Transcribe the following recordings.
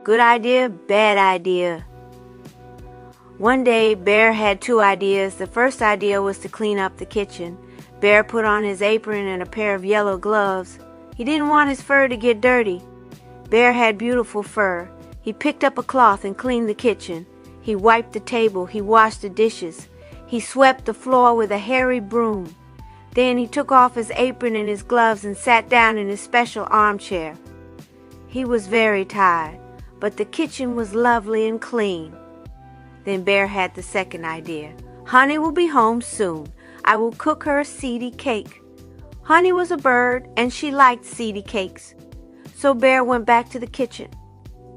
Good idea, bad idea. One day, Bear had two ideas. The first idea was to clean up the kitchen. Bear put on his apron and a pair of yellow gloves. He didn't want his fur to get dirty. Bear had beautiful fur. He picked up a cloth and cleaned the kitchen. He wiped the table. He washed the dishes. He swept the floor with a hairy broom. Then he took off his apron and his gloves and sat down in his special armchair. He was very tired, but the kitchen was lovely and clean. Then Bear had the second idea. Honey will be home soon. I will cook her a seedy cake. Honey was a bird, and she liked seedy cakes. So Bear went back to the kitchen.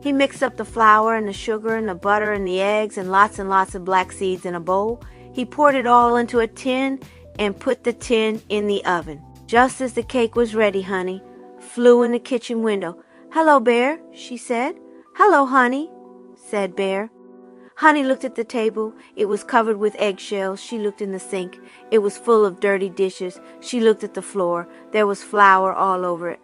He mixed up the flour and the sugar and the butter and the eggs and lots of black seeds in a bowl. He poured it all into a tin and put the tin in the oven. Just as the cake was ready, Honey flew in the kitchen window. "Hello, Bear," she said. "Hello, Honey," said Bear. Honey looked at the table. It was covered with eggshells. She looked in the sink. It was full of dirty dishes. She looked at the floor. There was flour all over it.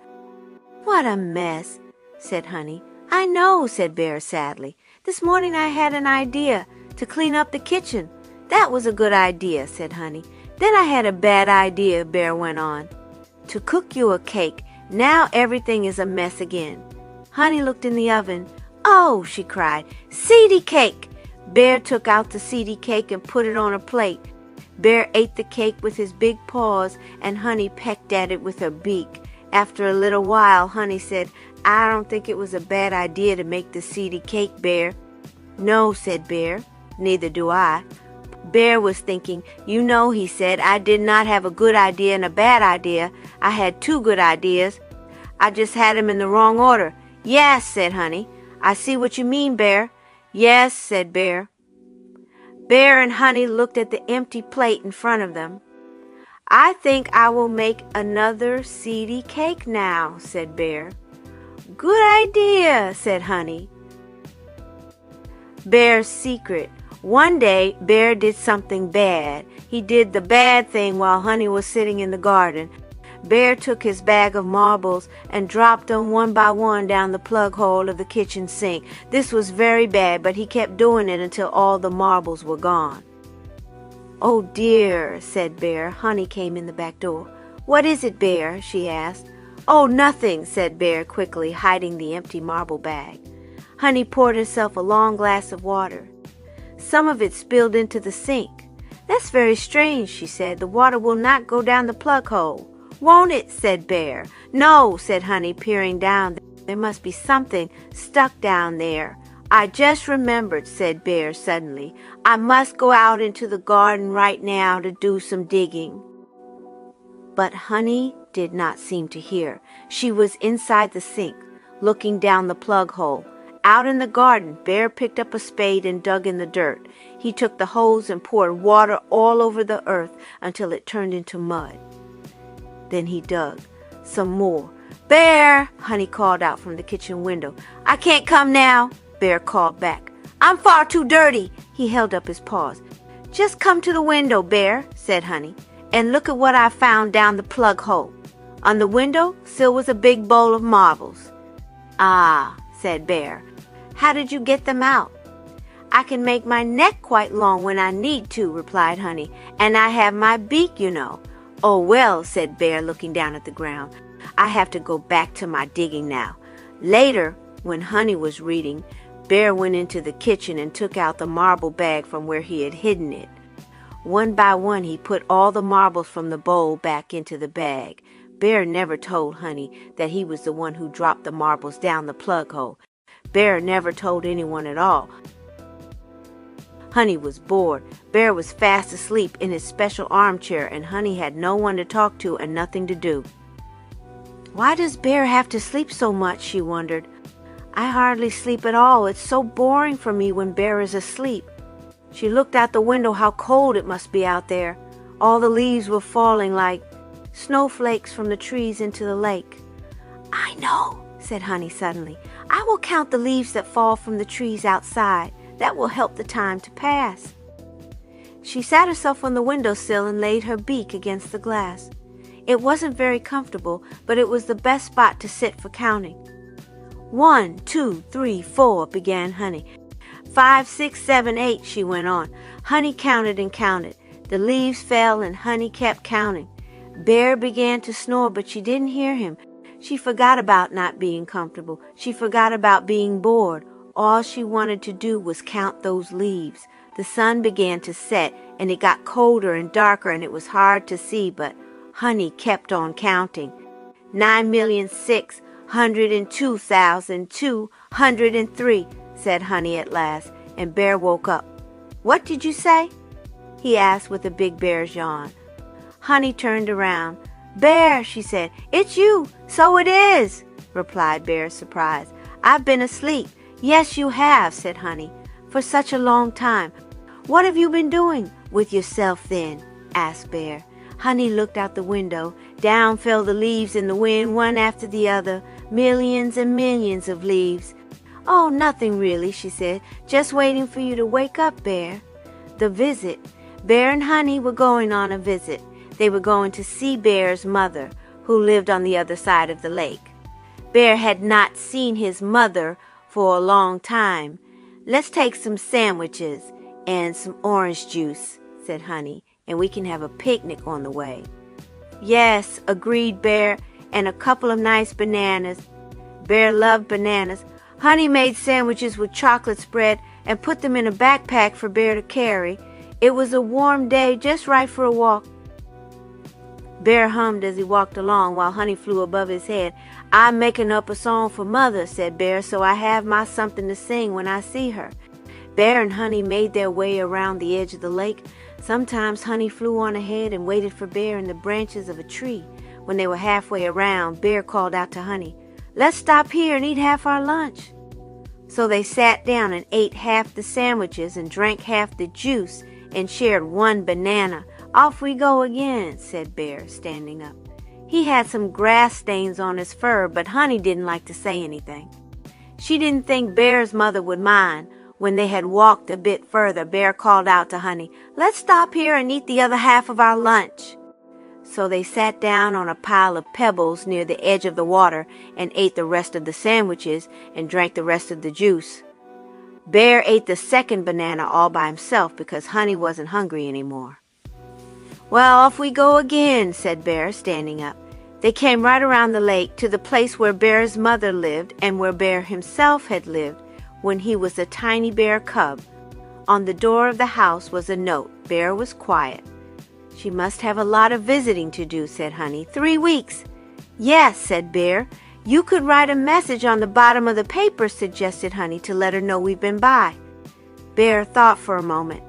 "What a mess," said Honey. "I know," said Bear sadly. "This morning I had an idea to clean up the kitchen." "That was a good idea," said Honey. "Then I had a bad idea," Bear went on. "To cook you a cake. Now everything is a mess again." Honey looked in the oven. "Oh," she cried, "seedy cake!" Bear took out the seedy cake and put it on a plate. Bear ate the cake with his big paws, and Honey pecked at it with her beak. After a little while, Honey said, "I don't think it was a bad idea to make the seedy cake, Bear." "No," said Bear. "Neither do I." Bear was thinking. "You know," he said, "I did not have a good idea and a bad idea. I had two good ideas. I just had them in the wrong order." "Yes," said Honey. "I see what you mean, Bear." "Yes," said Bear. Bear and Honey looked at the empty plate in front of them. "I think I will make another seedy cake now," said Bear. "Good idea," said Honey. Bear's secret. One day, Bear did something bad. He did the bad thing while Honey was sitting in the garden. Bear took his bag of marbles and dropped them one by one down the plug hole of the kitchen sink. This was very bad, but he kept doing it until all the marbles were gone. "Oh dear," said Bear. Honey came in the back door. "What is it, Bear?" she asked. "Oh, nothing," said Bear quickly, hiding the empty marble bag. Honey poured herself a long glass of water. Some of it spilled into the sink. "That's very strange," she said. "The water will not go down the plug hole." "Won't it?" said Bear. "No," said Honey, peering down. "There must be something stuck down there." "I just remembered," said Bear suddenly. "I must go out into the garden right now to do some digging." But Honey did not seem to hear. She was inside the sink, looking down the plug hole. Out in the garden, Bear picked up a spade and dug in the dirt. He took the hose and poured water all over the earth until it turned into mud. Then he dug some more. "Bear!" Honey called out from the kitchen window. "I can't come now," Bear called back. "I'm far too dirty." He held up his paws. "Just come to the window, Bear," said Honey, "and look at what I found down the plug hole." On the window sill was a big bowl of marbles. "Ah," said Bear. "How did you get them out?" "I can make my neck quite long when I need to," replied Honey, "and I have my beak, you know." "Oh, well," said Bear, looking down at the ground. "I have to go back to my digging now." Later, when Honey was reading, Bear went into the kitchen and took out the marble bag from where he had hidden it. One by one, he put all the marbles from the bowl back into the bag. Bear never told Honey that he was the one who dropped the marbles down the plug hole. Bear never told anyone at all. Honey was bored. Bear was fast asleep in his special armchair, and Honey had no one to talk to and nothing to do. "Why does Bear have to sleep so much?" she wondered. "I hardly sleep at all. It's so boring for me when Bear is asleep." She looked out the window. How cold it must be out there. All the leaves were falling like snowflakes from the trees into the lake. "I know," said Honey suddenly. "I will count the leaves that fall from the trees outside. That will help the time to pass." She sat herself on the windowsill and laid her beak against the glass. It wasn't very comfortable, but it was the best spot to sit for counting. 1, 2, 3, 4, began Honey. 5, 6, 7, 8, she went on. Honey counted and counted. The leaves fell and Honey kept counting. Bear began to snore, but she didn't hear him. She forgot about not being comfortable. She forgot about being bored. All she wanted to do was count those leaves. The sun began to set, and it got colder and darker, and it was hard to see, but Honey kept on counting. 9,602,203, said Honey at last, and Bear woke up. "What did you say?" he asked with a big bear's yawn. Honey turned around. "Bear," she said. "It's you." "So it is," replied Bear, surprised. "I've been asleep." "Yes, you have," said Honey, "for such a long time." "What have you been doing with yourself then?" asked Bear. Honey looked out the window. Down fell the leaves in the wind, one after the other, millions and millions of leaves. "Oh, nothing really," she said. "Just waiting for you to wake up, Bear." The visit. Bear and Honey were going on a visit. They were going to see Bear's mother, who lived on the other side of the lake. Bear had not seen his mother for a long time. "Let's take some sandwiches and some orange juice," said Honey, "and we can have a picnic on the way." "Yes," agreed Bear, "and a couple of nice bananas." Bear loved bananas. Honey made sandwiches with chocolate spread and put them in a backpack for Bear to carry. It was a warm day, just right for a walk. Bear hummed as he walked along while Honey flew above his head. "I'm making up a song for Mother," said Bear, "so I have my something to sing when I see her." Bear and Honey made their way around the edge of the lake. Sometimes Honey flew on ahead and waited for Bear in the branches of a tree. When they were halfway around, Bear called out to Honey, "Let's stop here and eat half our lunch." So they sat down and ate half the sandwiches and drank half the juice and shared one banana. "Off we go again," said Bear, standing up. He had some grass stains on his fur, but Honey didn't like to say anything. She didn't think Bear's mother would mind. When they had walked a bit further, Bear called out to Honey, "Let's stop here and eat the other half of our lunch." So they sat down on a pile of pebbles near the edge of the water and ate the rest of the sandwiches and drank the rest of the juice. Bear ate the second banana all by himself because Honey wasn't hungry anymore. "Well, off we go again," said Bear, standing up. They came right around the lake to the place where Bear's mother lived and where Bear himself had lived when he was a tiny bear cub. On the door of the house was a note. Bear was quiet. "She must have a lot of visiting to do," said Honey. 3 weeks. "Yes," said Bear. "You could write a message on the bottom of the paper," suggested Honey, "to let her know we've been by." Bear thought for a moment.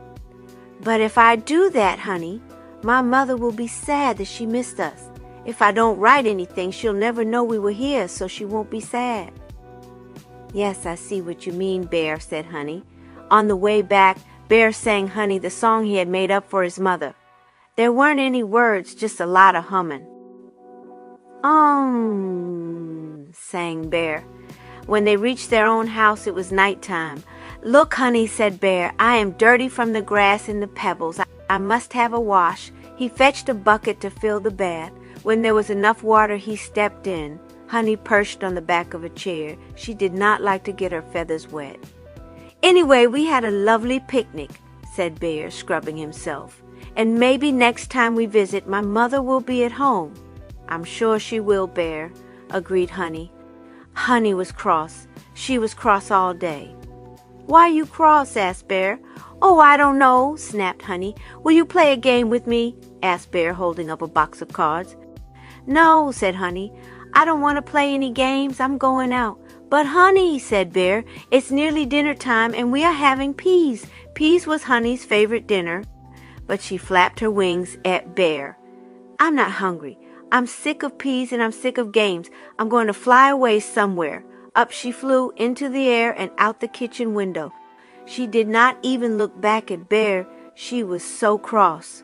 "But if I do that, Honey, my mother will be sad that she missed us. If I don't write anything, she'll never know we were here, so she won't be sad." "Yes, I see what you mean, Bear," said Honey. On the way back, Bear sang Honey the song he had made up for his mother. There weren't any words, just a lot of humming. Sang Bear. When they reached their own house, it was nighttime. "Look, Honey," said Bear, "I am dirty from the grass and the pebbles. I must have a wash." He fetched a bucket to fill the bath. When there was enough water, he stepped in. Honey perched on the back of a chair. She did not like to get her feathers wet. "Anyway, we had a lovely picnic," said Bear, scrubbing himself. "And maybe next time we visit, my mother will be at home." "I'm sure she will, Bear," agreed Honey. Honey was cross. She was cross all day. "Why you cross?" asked Bear. "Oh, I don't know," snapped Honey. "Will you play a game with me?" asked Bear, holding up a box of cards. "No," said Honey. "I don't want to play any games. I'm going out." "But Honey," said Bear, "it's nearly dinner time and we are having peas." Peas was Honey's favorite dinner, but she flapped her wings at Bear. "I'm not hungry. I'm sick of peas and I'm sick of games. I'm going to fly away somewhere." Up she flew into the air and out the kitchen window. She did not even look back at Bear. She was so cross.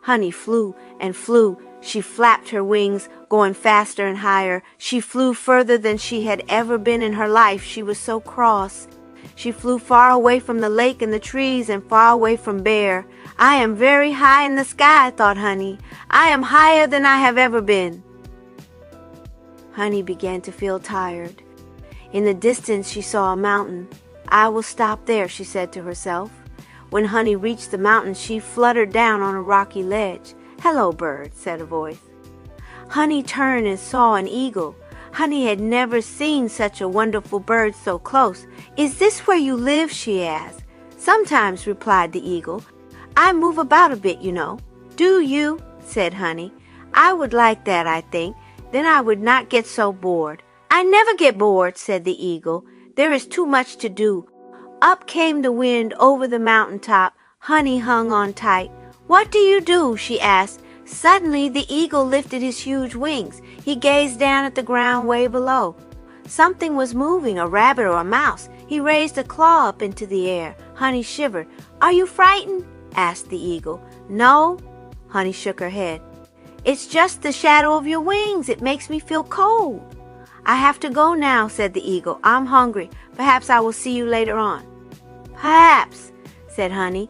Honey flew and flew. She flapped her wings, going faster and higher. She flew further than she had ever been in her life. She was so cross. She flew far away from the lake and the trees and far away from Bear. "I am very high in the sky," thought Honey. "I am higher than I have ever been." Honey began to feel tired. In the distance she saw a mountain. "I will stop there," she said to herself. When Honey reached the mountain, she fluttered down on a rocky ledge. "Hello, bird," said a voice. Honey turned and saw an eagle. Honey had never seen such a wonderful bird so close. "Is this where you live?" she asked. "Sometimes," replied the eagle. "I move about a bit, you know." "Do you?" said Honey. "I would like that, I think. Then I would not get so bored." "I never get bored," said the eagle. "There is too much to do." Up came the wind over the mountain top. Honey hung on tight. "What do you do?" she asked. Suddenly the eagle lifted his huge wings. He gazed down at the ground way below. Something was moving, a rabbit or a mouse. He raised a claw up into the air. Honey shivered. "Are you frightened?" asked the eagle. "No." Honey shook her head. "It's just the shadow of your wings. It makes me feel cold." "I have to go now," said the eagle. "I'm hungry. Perhaps I will see you later on." "Perhaps," said Honey.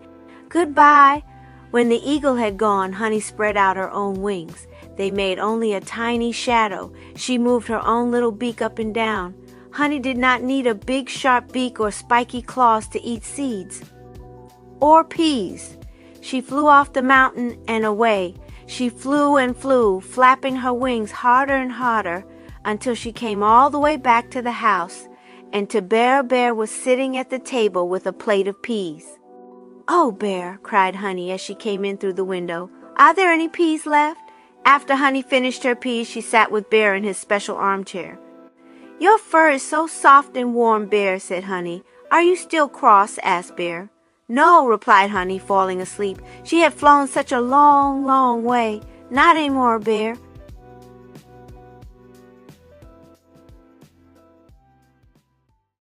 "Goodbye." When the eagle had gone, Honey spread out her own wings. They made only a tiny shadow. She moved her own little beak up and down. Honey did not need a big sharp beak or spiky claws to eat seeds or peas. She flew off the mountain and away. She flew and flew, flapping her wings harder and harder, until she came all the way back to the house, and to Bear. Bear was sitting at the table with a plate of peas. "Oh, Bear," cried Honey as she came in through the window, "are there any peas left?" After Honey finished her peas, she sat with Bear in his special armchair. "Your fur is so soft and warm, Bear," said Honey. "Are you still cross?" asked Bear. "No," replied Honey, falling asleep. She had flown such a long, long way. "Not any more, Bear."